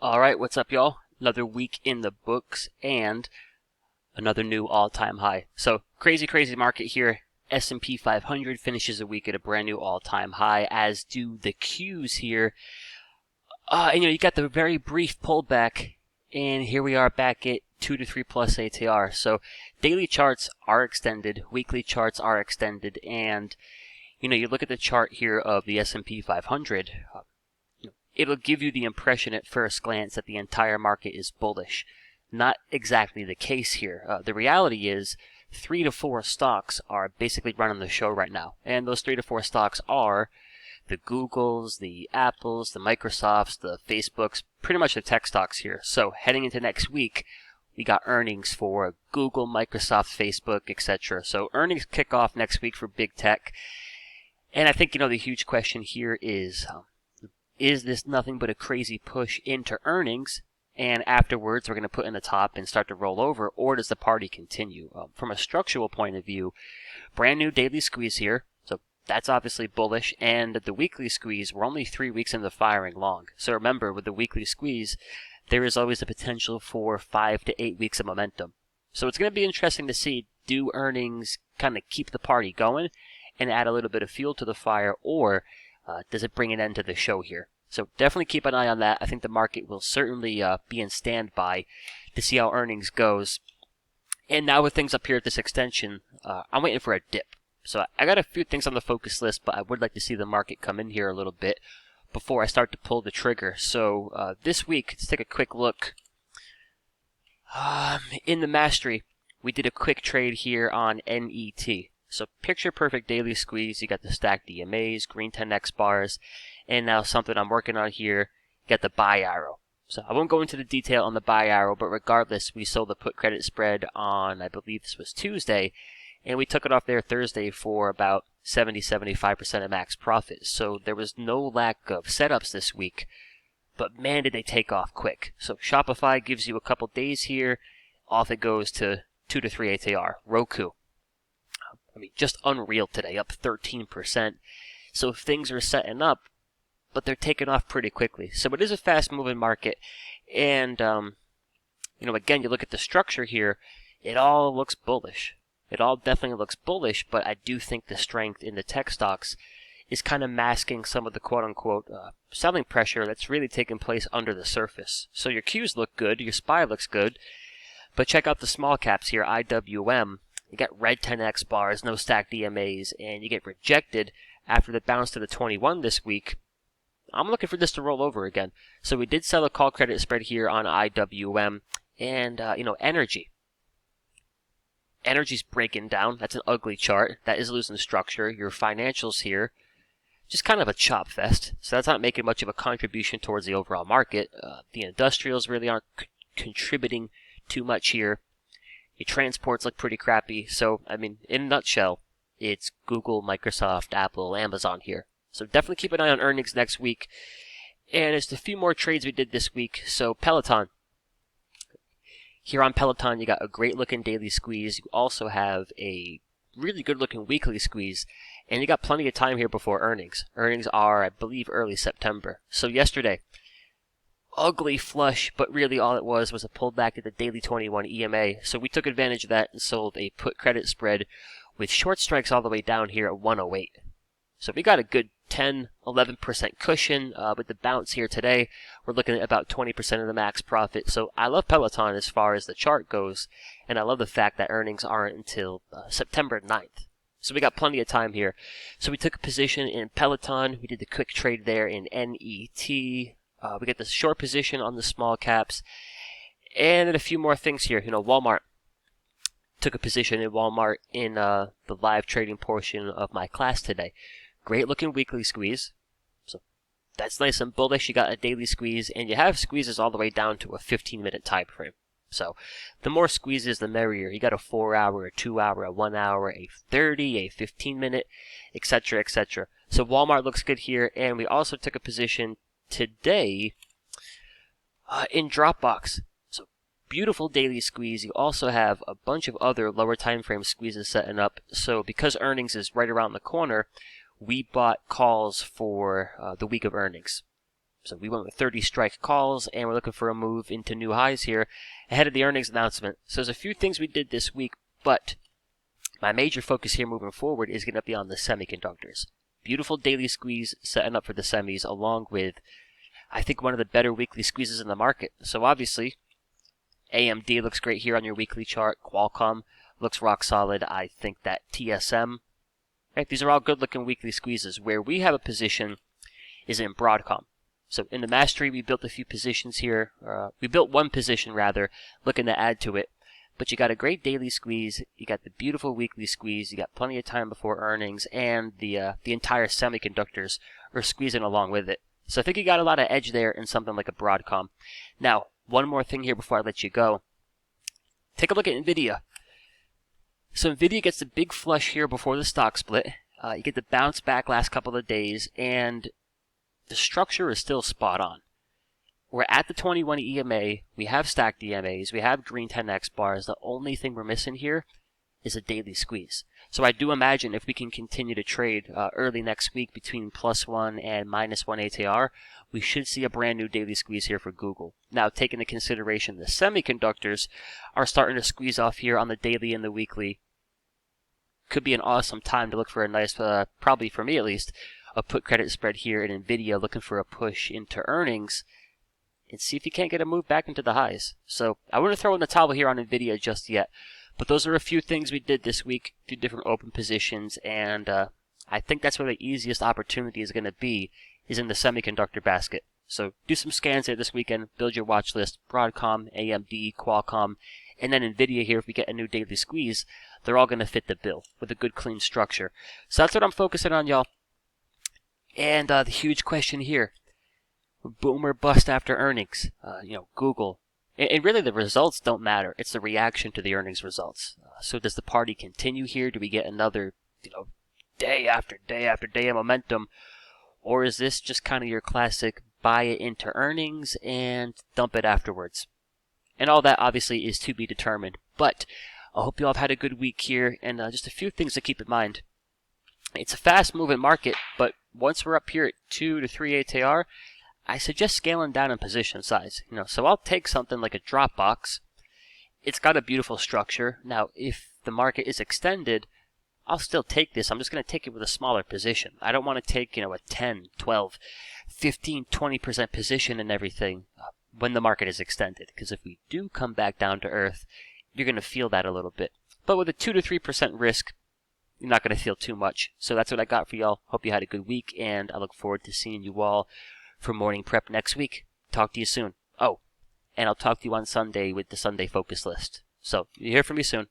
All right, what's up, y'all? Another week in the books and another new all-time high. So crazy market here. S&P 500 finishes a week at a brand new all-time high, as do the Qs here. And you got the very brief pullback, and here we are back at 2 to 3 plus ATR. So daily charts are extended, weekly charts are extended, and you look at the chart here of the S&P 500. It'll give you the impression at first glance that the entire market is bullish. Not exactly the case here. The reality is 3 to 4 stocks are basically running the show right now. And those 3 to 4 stocks are the Googles, the Apples, the Microsofts, the Facebooks, pretty much the tech stocks here. So heading into next week, we got earnings for Google, Microsoft, Facebook, etc. So earnings kick off next week for big tech. And I think, the huge question here is this nothing but a crazy push into earnings, and afterwards we're going to put in the top and start to roll over, or does the party continue? From a structural point of view, brand new daily squeeze here, so that's obviously bullish, and the weekly squeeze, we're only 3 weeks into firing long. So remember, with the weekly squeeze, there is always the potential for 5 to 8 weeks of momentum. So it's going to be interesting to see, do earnings kind of keep the party going and add a little bit of fuel to the fire, or does it bring an end to the show here? So definitely keep an eye on that. I think the market will certainly be in standby to see how earnings goes. And now with things up here at this extension, I'm waiting for a dip. So I got a few things on the focus list, but I would like to see the market come in here a little bit before I start to pull the trigger. So this week, let's take a quick look. In the Mastery, we did a quick trade here on NET. So picture perfect daily squeeze. You got the stacked DMAs, green 10x bars, and now something I'm working on here, you got the buy arrow. So I won't go into the detail on the buy arrow, but regardless, we sold the put credit spread on, I believe this was Tuesday, and we took it off there Thursday for about 70-75% of max profit. So there was no lack of setups this week, but man, did they take off quick. So Shopify gives you a couple days here, off it goes to 2 to 3 ATR. Roku, just unreal today, up 13%. So things are setting up, but they're taking off pretty quickly. So it is a fast-moving market. And, again, you look at the structure here, it all looks bullish. It all definitely looks bullish, but I do think the strength in the tech stocks is kind of masking some of the quote-unquote selling pressure that's really taking place under the surface. So your Qs look good, your SPY looks good, but check out the small caps here, IWM. You got red 10x bars, no stacked DMAs, and you get rejected after the bounce to the 21 this week. I'm looking for this to roll over again. So we did sell a call credit spread here on IWM, and energy. Energy's breaking down. That's an ugly chart. That is losing structure. Your financials here, just kind of a chop fest. So that's not making much of a contribution towards the overall market. The industrials really aren't contributing too much here. Your transports look pretty crappy. So, in a nutshell, it's Google, Microsoft, Apple, Amazon here. So definitely keep an eye on earnings next week. And there's a few more trades we did this week. So Peloton. Here on Peloton, you got a great looking daily squeeze. You also have a really good looking weekly squeeze. And you got plenty of time here before earnings. Earnings are, I believe, early September. So yesterday, ugly flush, but really all it was a pullback at the daily 21 EMA. So we took advantage of that and sold a put credit spread with short strikes all the way down here at 108. So we got a good 10-11% cushion with the bounce here today. We're looking at about 20% of the max profit. So I love Peloton as far as the chart goes, and I love the fact that earnings aren't until September 9th. So we got plenty of time here. So we took a position in Peloton. We did the quick trade there in NET. We get the short position on the small caps. And then a few more things here. Walmart. Took a position in Walmart in the live trading portion of my class today. Great looking weekly squeeze. So that's nice and bullish. You got a daily squeeze, and you have squeezes all the way down to a 15-minute time frame. So the more squeezes, the merrier. You got a 4-hour, a 2-hour, a 1-hour, a 30, a 15-minute, etc., etc. So Walmart looks good here, and we also took a position today in Dropbox. So beautiful daily squeeze. You also have a bunch of other lower time frame squeezes setting up. So because earnings is right around the corner, we bought calls for the week of earnings. So we went with 30 strike calls, and we're looking for a move into new highs here ahead of the earnings announcement. So there's a few things we did this week, but my major focus here moving forward is going to be on the semiconductors. Beautiful daily squeeze setting up for the semis, along with, I think, one of the better weekly squeezes in the market. So obviously, AMD looks great here on your weekly chart. Qualcomm looks rock solid. I think that TSM, right, these are all good looking weekly squeezes. Where we have a position is in Broadcom. So in the mastery, we built a few positions here. We built one position rather, looking to add to it. But you got a great daily squeeze, you got the beautiful weekly squeeze, you got plenty of time before earnings, and the entire semiconductors are squeezing along with it. So I think you got a lot of edge there in something like a Broadcom. Now, one more thing here before I let you go. Take a look at NVIDIA. So NVIDIA gets the big flush here before the stock split. You get the bounce back last couple of days, and the structure is still spot on. We're at the 21 EMA, we have stacked EMAs, we have green 10x bars. The only thing we're missing here is a daily squeeze. So I do imagine if we can continue to trade early next week between +1 and -1 ATR, we should see a brand new daily squeeze here for Google. Now, taking into consideration the semiconductors are starting to squeeze off here on the daily and the weekly, could be an awesome time to look for a nice, probably for me at least, a put credit spread here in NVIDIA, looking for a push into earnings, and see if you can't get a move back into the highs. So I wouldn't throw in the towel here on NVIDIA just yet. But those are a few things we did this week, 2 different open positions, and I think that's where the easiest opportunity is going to be, is in the semiconductor basket. So do some scans there this weekend, build your watch list, Broadcom, AMD, Qualcomm, and then NVIDIA here if we get a new daily squeeze. They're all going to fit the bill with a good clean structure. So that's what I'm focusing on, y'all. And the huge question here, boom or bust after earnings. Google. And really the results don't matter. It's the reaction to the earnings results. So does the party continue here? Do we get another, day after day after day of momentum? Or is this just kind of your classic buy it into earnings and dump it afterwards? And all that obviously is to be determined. But I hope you all have had a good week here, and just a few things to keep in mind. It's a fast moving market, but once we're up here at 2 to 3 ATR, I suggest scaling down in position size. So I'll take something like a Dropbox. It's got a beautiful structure. Now, if the market is extended, I'll still take this. I'm just going to take it with a smaller position. I don't want to take, a 10, 12, 15, 20% position and everything when the market is extended. Because if we do come back down to earth, you're going to feel that a little bit. But with a 2 to 3% risk, you're not going to feel too much. So that's what I got for y'all. Hope you had a good week, and I look forward to seeing you all for morning prep next week. Talk to you soon. Oh, and I'll talk to you on Sunday with the Sunday focus list. So you hear from me soon.